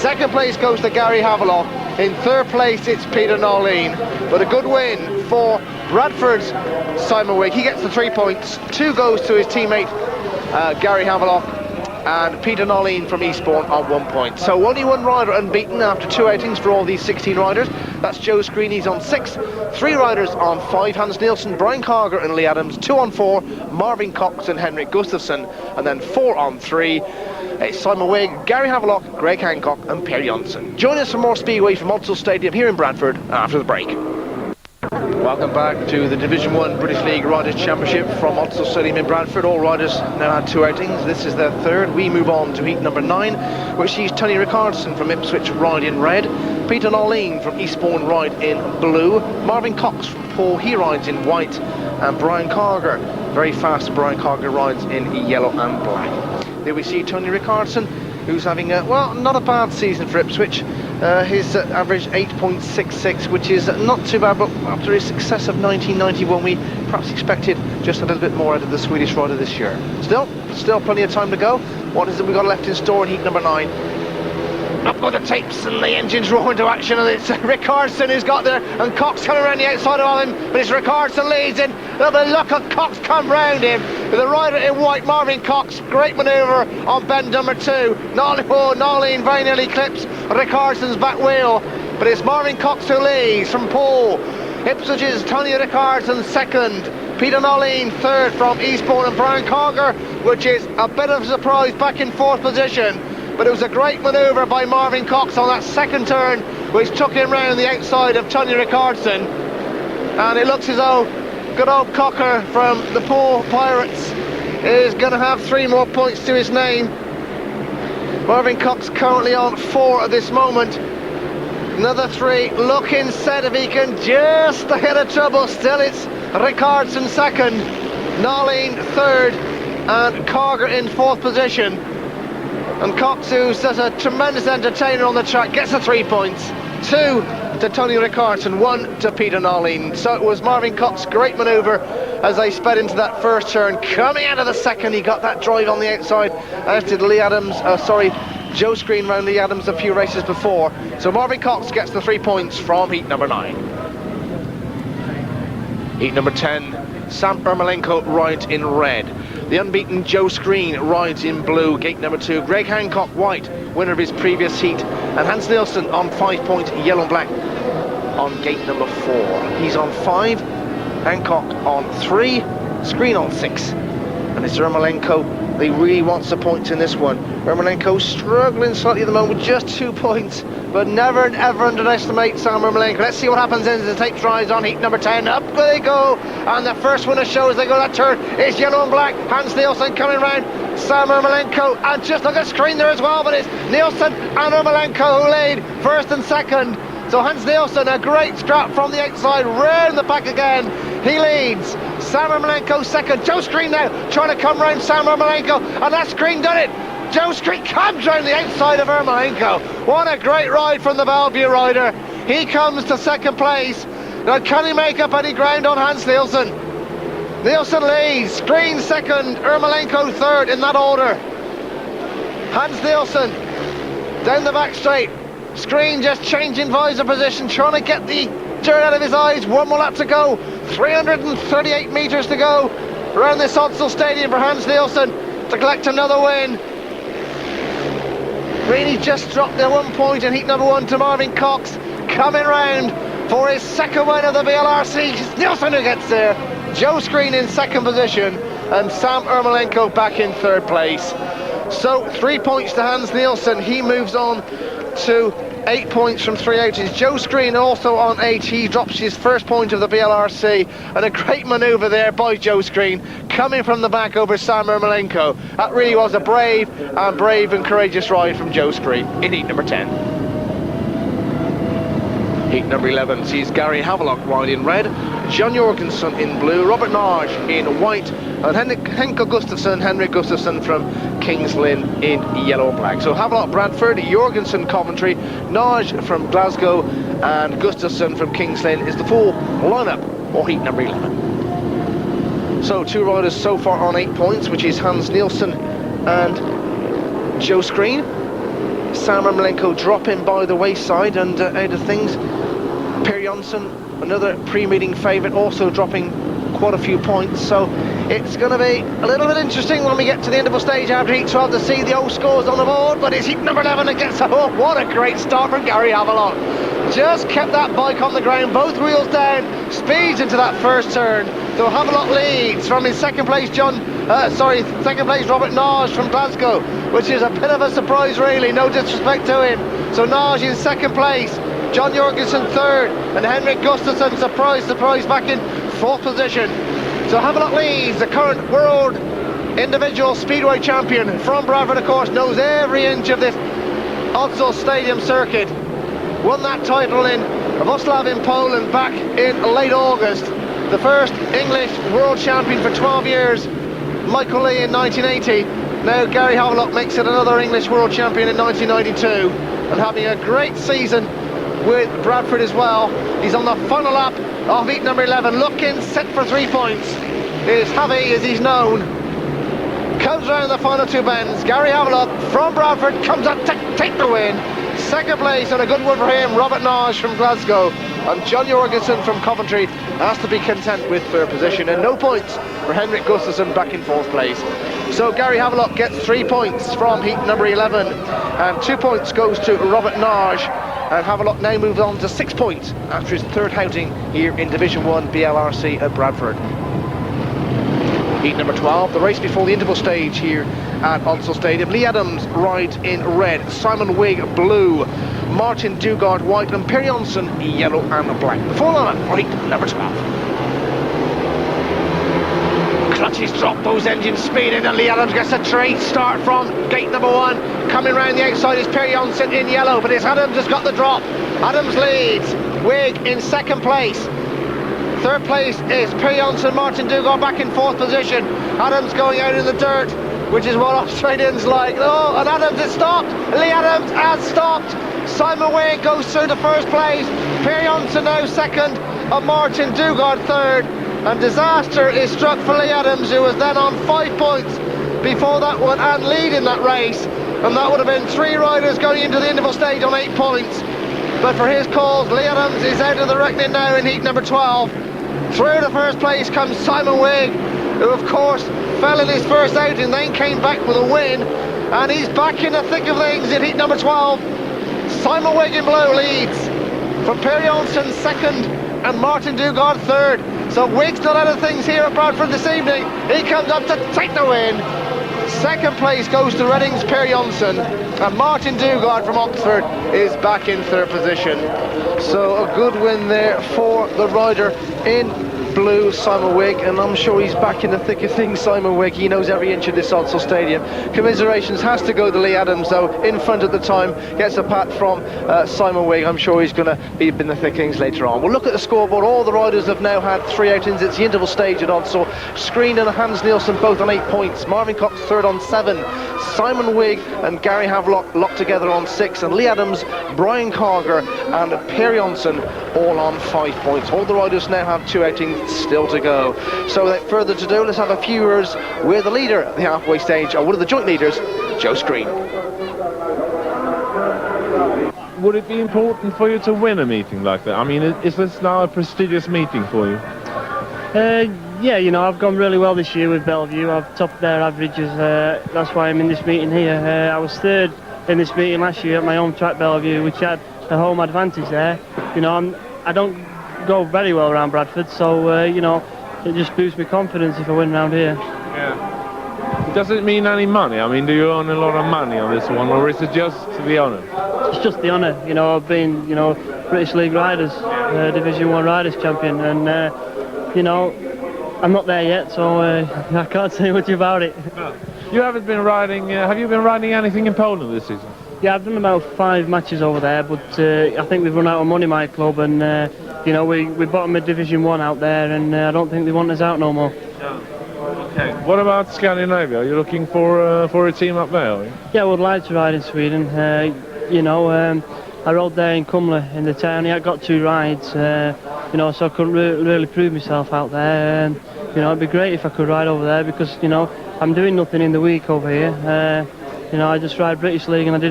Second place goes to Gary Havelock. In third place, it's Peter Nolleen. But a good win for Bradford's Simon Wigg. He gets the 3 points. 2 goes to his teammate, Gary Havelock, and Peter Nolleen from Eastbourne on 1 point. So only one rider unbeaten after 2 outings for all these 16 riders. That's Joe Screen, he's on 6. 3 riders on 5, Hans Nielsen, Brian Carger and Lee Adams. 2 on 4, Marvin Cox and Henrik Gustafsson. And then 4 on 3, it's Simon Wigg, Gary Havelock, Greg Hancock and Per Jonsson. Join us for more Speedway from Odsal Stadium here in Bradford after the break. Welcome back to the Division 1 British League Riders' Championship from Odsal Stadium in Bradford. All riders now had 2 outings. This is their third. We move on to heat number 9, which sees Tony Rickardson from Ipswich ride in red, Peter Nolleen from Eastbourne ride in blue, Marvin Cox from Paul, he rides in white, and Brian Carger, very fast Brian Carger, rides in yellow and black. There we see Tony Rickardson, who's having well, not a bad season for Ipswich. His average 8.66, which is not too bad, but after his success of 1991, we perhaps expected just a little bit more out of the Swedish rider this year. Still plenty of time to go. What is it we've got left in store in heat number 9? Up go the tapes and the engines roar into action, and it's Rickardson who's got there, and Cox coming around the outside of him, but it's Rickardson leads in. The look of Cox come round him with the rider in white, Marvin Cox. Great manoeuvre on bend number 2. Nolleen very nearly clips Rickardson's back wheel, but it's Marvin Cox who leads from Paul. Ipswich's Tony Rickardson second, Peter Nolleen third from Eastbourne, and Brian Carger, which is a bit of a surprise, back in 4th position. But it was a great manoeuvre by Marvin Cox on that second turn, which took him round the outside of Tony Rickardson. And it looks as though good old Cocker from the Poole Pirates is going to have 3 more points to his name. Marvin Cox currently on 4 at this moment. Another 3, looking set if he can just ahead of trouble. Still it's Rickardson second, Nolleen third, and Carger in 4th position. And Cox, who's just a tremendous entertainer on the track, gets the 3 points. 2 to Tony Rickardson, 1 to Peter Nolleen. So it was Marvin Cox, great manoeuvre as they sped into that first turn. Coming out of the second, he got that drive on the outside, as did Joe Screen round Lee Adams a few races before. So Marvin Cox gets the 3 points from heat number 9. Heat number 10, Sam Ermolenko rides in red. The unbeaten Joe Screen rides in blue, gate number 2. Greg Hancock, white, winner of his previous heat. And Hans Nielsen on 5 point, yellow and black on gate number 4. He's on 5, Hancock on 3, Screen on 6. And it's Ermolenko, he really wants the points in this one. Ermolenko struggling slightly at the moment with just 2 points, but never ever underestimate Sam Ermolenko. Let's see what happens as the tape drives on heat number 10. Up they go, and the first one to show as they go that turn is yellow and black. Hans Nielsen coming round Sam Ermolenko, and just look at Screen there as well, but it's Nielsen and Ermolenko who lead first and second. So Hans Nielsen, a great scrap from the outside, round the back again. He leads. Sam Ermolenko second. Joe Screen now trying to come round Sam Ermolenko, and that Screen done it. Joe Screen comes round the outside of Ermolenko. What a great ride from the Bellevue rider. He comes to second place. Now can he make up any ground on Hans Nielsen? Nielsen leads. Screen second, Ermolenko third, in that order. Hans Nielsen down the back straight. Screen just changing visor position, trying to get the dirt out of his eyes. 1 more lap to go, 338 metres to go around this Odsal Stadium for Hans Nielsen to collect another win. Greeny just dropped their 1 point in heat number 1 to Marvin Cox, coming round for his second win of the BLRC. It's Nielsen who gets there. Joe Screen in second position, and Sam Ermolenko back in third place. So 3 points to Hans Nielsen. He moves on to 8 points from 3 outings. Joe Screen also on 8. He drops his first point of the BLRC, and a great manoeuvre there by Joe Screen coming from the back over Sam Ermolenko. That really was a brave and courageous ride from Joe Screen in heat number 10. Heat number 11 sees Gary Havelock ride in red, John Jorgensen in blue, Robert Nage in white, and Henrik Gustafsson from Kings Lynn in yellow and black. So Havelock Bradford, Jorgensen Coventry, Nage from Glasgow, and Gustafsson from Kings Lynn is the full lineup for heat number 11. So 2 riders so far on 8 points, which is Hans Nielsen and Joe Screen. Sam Ermolenko dropping by the wayside, and out of things, Per Jonsson, another pre-meeting favourite, also dropping quite a few points. So it's going to be a little bit interesting when we get to the interval stage after heat 12 to see the old scores on the board. But it's heat number 11 that gets oh, what a great start from Gary Havelock. Just kept that bike on the ground, both wheels down, speeds into that first turn. So Havelock leads from his second place second place Robert Nage from Glasgow, which is a bit of a surprise really, no disrespect to him. So Nage in second place, John Jorgensen third, and Henrik Gustafsson, surprise, back in fourth position. So Havelock leads, the current world individual speedway champion from Bradford, of course, knows every inch of this Odsal Stadium circuit. Won that title in Wrocław in Poland back in late August. The first English world champion for 12 years, Michael Lee in 1980. Now Gary Havelock makes it another English world champion in 1992, and having a great season with Bradford as well. He's on the final lap of heat number 11, looking set for 3 points. Is Javi, as he's known, comes around the final two bends. Gary Havelock from Bradford comes up to take the win. Second place, and a good one for him, Robert Nage from Glasgow, and John Jorgensen from Coventry has to be content with third position, and no points for Henrik Gustafsson back in fourth place. So Gary Havelock gets 3 points from heat number 11, and 2 points goes to Robert Nage, and Havelock now moves on to 6 points after his third outing here in Division 1 BLRC at Bradford. Heat number 12, the race before the interval stage here at Odsal Stadium. Lee Adams rides in red, Simon Wigg blue, Martin Dugard white, and Per Jonsson yellow and black. Before that, for heat number 12. Clutches drop, those engines speeding, and Lee Adams gets a straight start from gate number 1. Coming round the outside is Per Jonsson in yellow, but it's Adams has got the drop. Adams leads, Wigg in second place. Third place is Per Jonsson, Martin Dugard back in fourth position. Adams going out in the dirt, which is what Australians like. Oh, and Adams has stopped. Lee Adams has stopped. Simon Wigg goes through to first place. Per Jonsson now second, and Martin Dugard third. And disaster is struck for Lee Adams, who was then on 5 points before that one and leading that race. And that would have been 3 riders going into the interval stage on 8 points. But for his cause, Lee Adams is out of the reckoning now in heat number 12. Through to first place comes Simon Wigg, who of course fell in his first outing, then came back with a win, and he's back in the thick of things in heat number 12. Simon Wigg in blue leads from Per Jonsson second and Martin Dugard third. So Wigg's not out of things here at Bradford this evening. He comes up to take the win. Second place goes to Reading's Per Jonsson, and Martin Dugard from Oxford is back in third position. So a good win there for the rider in blue, Simon Wigg, and I'm sure he's back in the thick of things, Simon Wigg. He knows every inch of this Odsal Stadium. Commiserations has to go to Lee Adams, though, in front at the time. Gets a pat from Simon Wigg. I'm sure he's going to be in the thick of things later on. We'll look at the scoreboard. All the riders have now had 3 outings. It's the interval stage at Odsal. Screen and Hans Nielsen both on 8 points. Marvin Cox third on 7. Simon Wigg and Gary Havelock locked together on 6. And Lee Adams, Brian Carger and Per Jonsson all on 5 points. All the riders now have 2 outings still to go. So without further ado, let's have a few words with the leader at the halfway stage, or one of the joint leaders, Joe Screen. Would it be important for you to win a meeting like that? I mean, is this now a prestigious meeting for you? Yeah, you know, I've gone really well this year with Bellevue. I've topped their averages. That's why I'm in this meeting here. I was third in this meeting last year at my home track Bellevue, which had a home advantage there. You know, I don't go very well around Bradford, so you know, it just boosts my confidence if I win around here. Yeah. Does it mean any money? I mean, do you earn a lot of money on this one, or is it just the honour? It's just the honour. You know, I've been, you know, British League Riders, Division 1 Riders Champion, and you know, I'm not there yet, so I can't say much about it. No. You haven't been riding. Have you been riding anything in Poland this season? Yeah, I've done about 5 matches over there, but I think we've run out of money, my club, and you know, we bottom of Division 1 out there, and I don't think they want us out no more. No. Okay. What about Scandinavia? Are you looking for a team up there? Are you? Yeah, I would like to ride in Sweden. You know, I rode there in Kumla in the town. I got 2 rides, you know, so I couldn't really prove myself out there. And you know, it'd be great if I could ride over there, because you know, I'm doing nothing in the week over here. You know, I just ride British League, and I did a